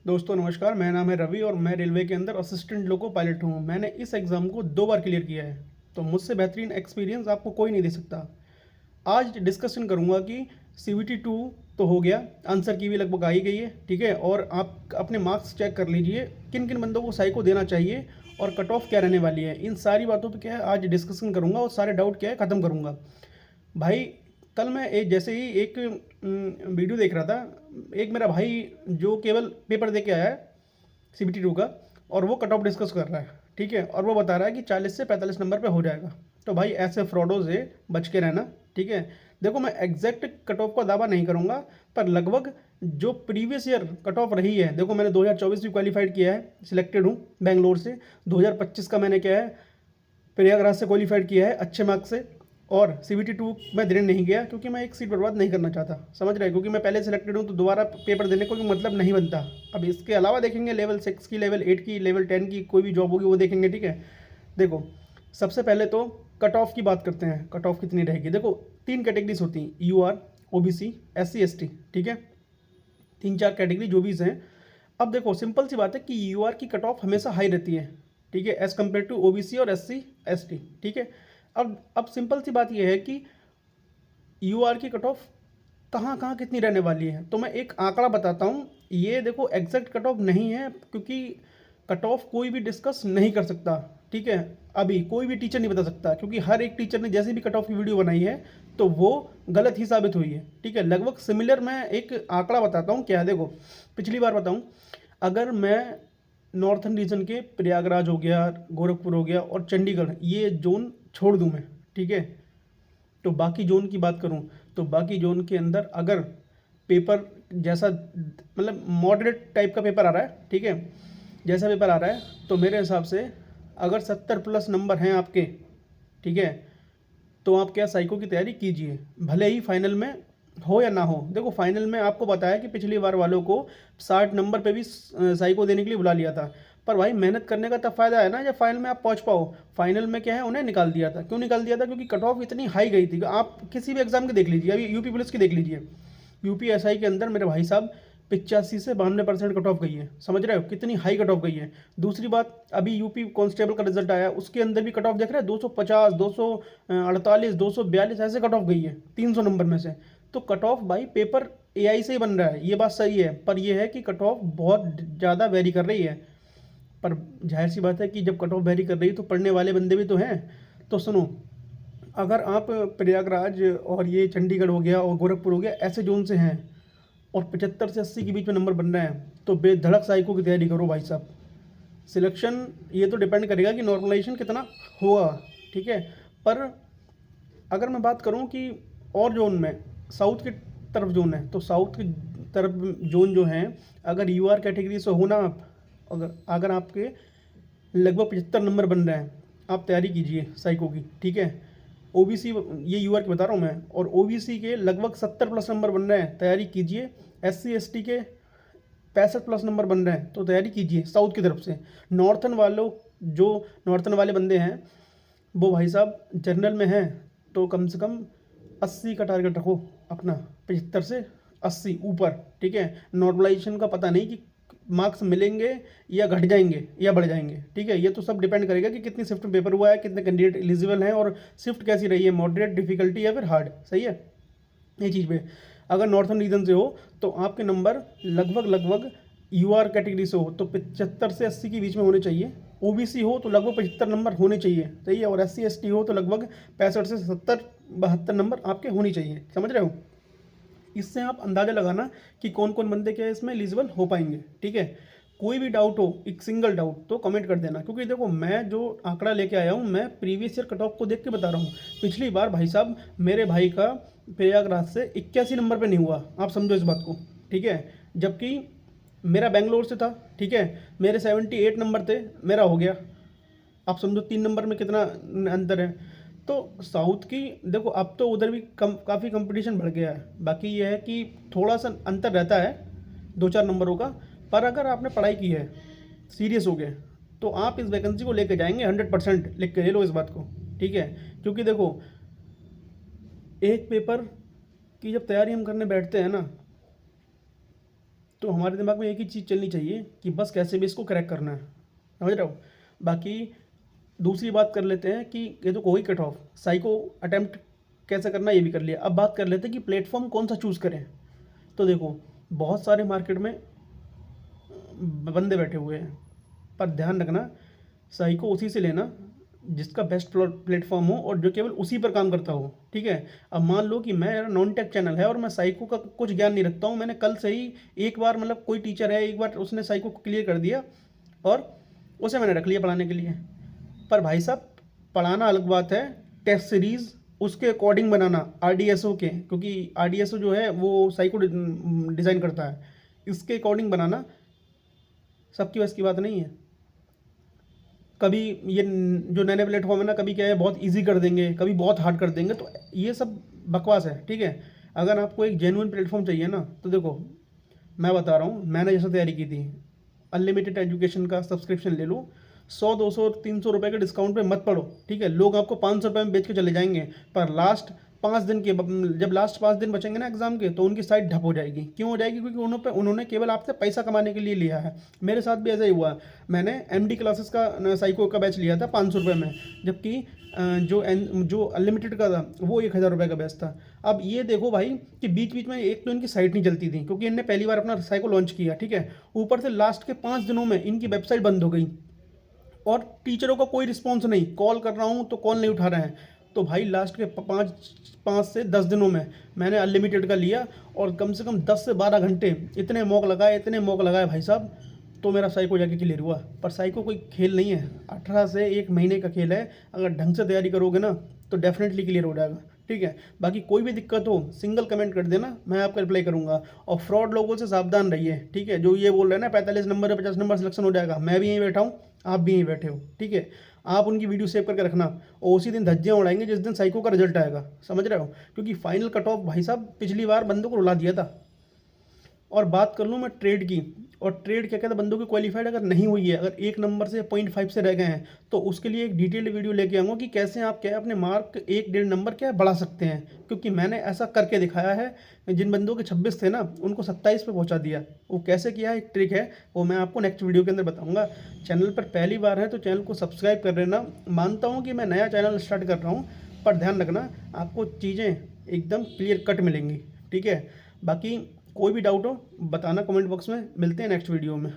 दोस्तों नमस्कार, मेरा नाम है रवि और मैं रेलवे के अंदर असिस्टेंट लोको पायलट हूँ। मैंने इस एग्ज़ाम को 2 बार क्लियर किया है, तो मुझसे बेहतरीन एक्सपीरियंस आपको कोई नहीं दे सकता। आज डिस्कशन करूँगा कि सीवीटी 2 तो हो गया, आंसर की भी लगभग आ ही गई है, ठीक है? और आप अपने मार्क्स चेक कर लीजिए, किन-किन बंदों को साइको देना चाहिए और कट ऑफ क्या रहने वाली है। इन सारी बातों पे क्या है आज डिस्कशन करूँगा और सारे डाउट क्या है ख़त्म करूँगा। भाई कल मैं जैसे ही एक वीडियो देख रहा था। एक मेरा भाई जो केवल पेपर दे के आया है सीबीटी 2 का, और वो कट ऑफ डिस्कस कर रहा है, ठीक है? और वो बता रहा है कि 40 से 45 नंबर पे हो जाएगा। तो भाई ऐसे फ्रॉडों से बच के रहना, ठीक है? देखो मैं एग्जैक्ट कट ऑफ का दावा नहीं करूँगा, पर लगभग जो प्रीवियस ईयर कट ऑफ रही है, देखो मैंने 2024 भी क्वालिफाइड किया है, सिलेक्टेड हूँ बेंगलोर से। 2025 का मैंने क्या है प्रयागराज से क्वालिफाइड किया है अच्छे मार्क्स से। और सीबीटी 2 में देने नहीं गया क्योंकि मैं एक सीट बर्बाद नहीं करना चाहता, समझ रहे हैं? क्योंकि मैं पहले सिलेक्टेड हूँ तो दोबारा पेपर देने को कोई मतलब नहीं बनता। अब इसके अलावा देखेंगे लेवल 6 की, लेवल 8 की, लेवल 10 की कोई भी जॉब होगी वो देखेंगे, ठीक है? देखो सबसे पहले तो कट ऑफ की बात करते हैं, कट ऑफ कितनी रहेगी। देखो 3 कैटेगरीज होती हैं, यूआर, ओबीसी, एससी, एसटी, ठीक है? 3-4 कैटेगरी जो भी हैं। अब देखो सिंपल सी बात है कि यूआर की कट ऑफ हमेशा हाई रहती है, ठीक है, एज़ कम्पेयर टू ओबीसी और एससी एसटी, ठीक है? अब सिंपल सी बात यह है कि यूआर की कट ऑफ कहाँ कहाँ कितनी रहने वाली है। तो मैं एक आंकड़ा बताता हूँ, ये देखो एग्जैक्ट कट ऑफ नहीं है क्योंकि कट ऑफ कोई भी डिस्कस नहीं कर सकता, ठीक है? अभी कोई भी टीचर नहीं बता सकता क्योंकि हर एक टीचर ने जैसे भी कट ऑफ की वीडियो बनाई है तो वो गलत ही साबित हुई है, ठीक है? लगभग सिमिलर मैं एक आंकड़ा बताता हूँ क्या है। देखो पिछली बार बताऊँ, अगर मैं नॉर्थन रीजन के प्रयागराज हो गया, गोरखपुर हो गया और चंडीगढ़ ये जोन छोड़ दूँ मैं, ठीक है, तो बाकी जोन की बात करूं तो बाकी जोन के अंदर अगर पेपर जैसा मतलब मॉडरेट टाइप का पेपर आ रहा है, ठीक है, जैसा पेपर आ रहा है तो मेरे हिसाब से अगर 70 प्लस नंबर हैं आपके, ठीक है, तो आप क्या साइको की तैयारी कीजिए, भले ही फाइनल में हो या ना हो। देखो फाइनल में आपको बताया कि पिछली बार वालों को 60 नंबर पे भी साइको देने के लिए बुला लिया था, पर भाई मेहनत करने का तब फायदा है ना जब फाइनल में आप पहुंच पाओ। फाइनल में क्या है उन्हें निकाल दिया था, क्यों निकाल दिया था? क्योंकि कट ऑफ इतनी हाई गई थी। आप किसी भी एग्जाम के देख लीजिए, अभी यूपी पुलिस की देख लीजिए, यूपीएसआई के अंदर मेरे भाई साहब 85 से 92% कट ऑफ गई है, समझ रहे हो कितनी हाई कट ऑफ गई है। दूसरी बात, अभी यूपी कांस्टेबल का रिजल्ट आया, उसके अंदर भी कट ऑफ देख रहे हैं 250, 248, 242 ऐसे कट ऑफ गई है 300 नंबर में से। तो कट ऑफ भाई पेपर एआई से ही बन रहा है, ये बात सही है, पर यह है कि कट ऑफ बहुत ज़्यादा वेरी कर रही है। पर जाहिर सी बात है कि जब कट ऑफ वेरी कर रही है तो पढ़ने वाले बंदे भी तो हैं। तो सुनो, अगर आप प्रयागराज और ये चंडीगढ़ हो गया और गोरखपुर हो गया ऐसे जोन से हैं और 75 से 80 के बीच में नंबर बन रहे हैं तो बेधड़क साइको की तैयारी करो भाई साहब। सिलेक्शन ये तो डिपेंड करेगा कि नॉर्मलाइजेशन कितना हुआ, ठीक है? पर अगर मैं बात करूं कि और जोन में साउथ की तरफ जोन है तो साउथ की तरफ जोन जो है, अगर यूआर कैटेगरी से हो ना आप, अगर अगर आपके लगभग 75 नंबर बन रहे हैं, आप तैयारी कीजिए साइको की, ठीक है? ओबीसी, ये यूआर की बता रहा हूँ मैं, और ओबीसी के लगभग 70 प्लस नंबर बन रहे हैं, तैयारी कीजिए। एससी एसटी के 65 प्लस नंबर बन रहे हैं तो तैयारी कीजिए साउथ की तरफ से। नॉर्थन वालों, जो नॉर्थन वाले बंदे हैं वो भाई साहब जनरल में हैं तो कम से कम 80 का टारगेट रखो अपना, 75 से 80 ऊपर, ठीक है? नॉर्मलाइजेशन का पता नहीं कि मार्क्स मिलेंगे या घट जाएंगे या बढ़ जाएंगे, ठीक है? ये तो सब डिपेंड करेगा कि कितनी शिफ्ट में पेपर हुआ है, कितने कैंडिडेट एलिजिबल हैं और शिफ्ट कैसी रही है, मॉडरेट डिफिकल्टी या फिर हार्ड, सही है? ये चीज़ पे अगर नॉर्थन रीजन से हो तो आपके नंबर लगभग लगभग यूआर कैटेगरी से हो तो 75 से 80 के बीच में होने चाहिए। ओबीसी हो तो लगभग 75 नंबर होने चाहिए, सही है? और एससी एसटी हो तो लगभग 65 से 70 72 नंबर आपके होने चाहिए, समझ रहे हो? इससे आप अंदाज़ा लगाना कि कौन कौन बंदे क्या इसमें एलिजिबल हो पाएंगे, ठीक है? कोई भी डाउट हो, एक सिंगल डाउट, तो कमेंट कर देना, क्योंकि देखो मैं जो आंकड़ा लेके आया हूँ मैं प्रीवियस ईयर कट ऑफ को देख के बता रहा हूँ। पिछली बार भाई साहब मेरे भाई का प्रयागराज से 81 नंबर पे नहीं हुआ, आप समझो इस बात को, ठीक है? जबकि मेरा बेंगलोर से था, ठीक है, मेरे 78 नंबर थे, मेरा हो गया। आप समझो 3 नंबर में कितना अंतर है। तो साउथ की देखो अब तो उधर भी कम काफ़ी कंपटीशन बढ़ गया है, बाकी ये है कि थोड़ा सा अंतर रहता है 2-4 नंबरों का। पर अगर आपने पढ़ाई की है, सीरियस हो गए, तो आप इस वैकेंसी को लेके जाएंगे 100%, लिख के ले लो इस बात को, ठीक है? क्योंकि देखो एक पेपर की जब तैयारी हम करने बैठते हैं ना तो हमारे दिमाग में एक ही चीज़ चलनी चाहिए कि बस कैसे भी इसको क्रैक करना है, समझ रहे हो। बाकी दूसरी बात कर लेते हैं कि ये तो कोई कट ऑफ साइको अटेम्प्ट कैसे करना ये भी कर लिया। अब बात कर लेते हैं कि प्लेटफॉर्म कौन सा चूज़ करें। तो देखो, बहुत सारे मार्केट में बंदे बैठे हुए हैं, पर ध्यान रखना साइको उसी से लेना जिसका बेस्ट प्लेटफॉर्म हो और जो केवल उसी पर काम करता हो, ठीक है। अब मान लो कि मेरा नॉन टेक चैनल है और मैं साइको का कुछ ज्ञान नहीं रखता हूँ, मैंने कल से ही एक बार मतलब कोई टीचर है, एक बार उसने साइको को क्लियर कर दिया और उसे मैंने रख लिया पढ़ाने के लिए। पर भाई साहब, पढ़ाना अलग बात है, टेस्ट सीरीज़ उसके अकॉर्डिंग बनाना आरडीएसओ के, क्योंकि आरडीएसओ जो है वो साइको डिज़ाइन करता है, इसके अकॉर्डिंग बनाना सबकी बस की बात नहीं है। कभी ये जो नए नए प्लेटफॉर्म है ना, कभी क्या है बहुत इजी कर देंगे, कभी बहुत हार्ड कर देंगे, तो ये सब बकवास है, ठीक है। अगर आपको एक जेन्युइन प्लेटफॉर्म चाहिए ना, तो देखो मैं बता रहा हूँ, मैंने जैसे तैयारी की थी, अनलिमिटेड एजुकेशन का सब्सक्रिप्शन ले लो, 100 200 300 रुपये के डिस्काउंट पे मत पड़ो, ठीक है। लोग आपको 500 रुपये में बेच के चले जाएंगे, पर लास्ट 5 दिन के जब लास्ट 5 दिन बचेंगे ना एग्जाम के, तो उनकी साइट ठप हो जाएगी। क्यों हो जाएगी? क्योंकि उन्होंने केवल आपसे पैसा कमाने के लिए लिया है। मेरे साथ भी ऐसा ही हुआ। मैंने एमडी क्लासेस का साइको का बैच लिया था 500 रुपये में, जबकि जो अनलिमिटेड का था वो 1000 रुपये का बैच था। अब ये देखो भाई कि बीच बीच में एक तो इनकी साइट नहीं चलती थी, क्योंकि इनने पहली बार अपना साइको लॉन्च किया, ठीक है। ऊपर से लास्ट के 5 दिनों में इनकी वेबसाइट बंद हो गई और टीचरों का कोई रिस्पॉन्स नहीं, कॉल कर रहा हूँ तो कॉल नहीं उठा रहे हैं। तो भाई लास्ट के 5 से 10 दिनों में मैंने अनलिमिटेड का लिया और कम से कम 10 से 12 घंटे इतने मॉक लगाए भाई साहब, तो मेरा साइको जाके क्लियर हुआ। पर साइको कोई खेल नहीं है, 18 से 1 महीने का खेल है। अगर ढंग से तैयारी करोगे ना तो डेफिनेटली क्लियर हो जाएगा, ठीक है। बाकी कोई भी दिक्कत हो सिंगल कमेंट कर देना, मैं आपका रिप्लाई करूंगा। और फ्रॉड लोगों से सावधान रहिए, ठीक है। जो ये बोल रहे हैं ना 45 नंबर है 50 नंबर सिलेक्शन हो जाएगा, मैं भी यहीं बैठा हूँ, आप भी यहीं बैठे हो, ठीक है। आप उनकी वीडियो सेव करके रखना और उसी दिन धज्जियाँ उड़ाएंगे जिस दिन साइको का रिजल्ट आएगा, समझ रहे हो। क्योंकि फाइनल कट ऑफ भाई साहब पिछली बार बंदों को रुला दिया था। और बात कर लूँ मैं ट्रेड की, और ट्रेड क्या कहते हैं, बंदों की क्वालिफाइड अगर नहीं हुई है, अगर 1 नंबर से 0.5 से रह गए हैं, तो उसके लिए एक डिटेल्ड वीडियो लेके आऊँगा कि कैसे आप क्या है अपने मार्क 1-1.5 नंबर क्या है बढ़ा सकते हैं। क्योंकि मैंने ऐसा करके दिखाया है, जिन बंदों के 26 थे ना उनको 27 पे पहुंचा दिया। वो कैसे किया है, एक ट्रिक है, वो मैं आपको नेक्स्ट वीडियो के अंदर बताऊँगा। चैनल पर पहली बार है तो चैनल को सब्सक्राइब कर लेना। मानता हूँ कि मैं नया चैनल स्टार्ट कर रहा हूँ, पर ध्यान रखना आपको चीज़ें एकदम क्लियर कट मिलेंगी, ठीक है। बाकी कोई भी डाउट हो बताना कमेंट बॉक्स में, मिलते हैं नेक्स्ट वीडियो में।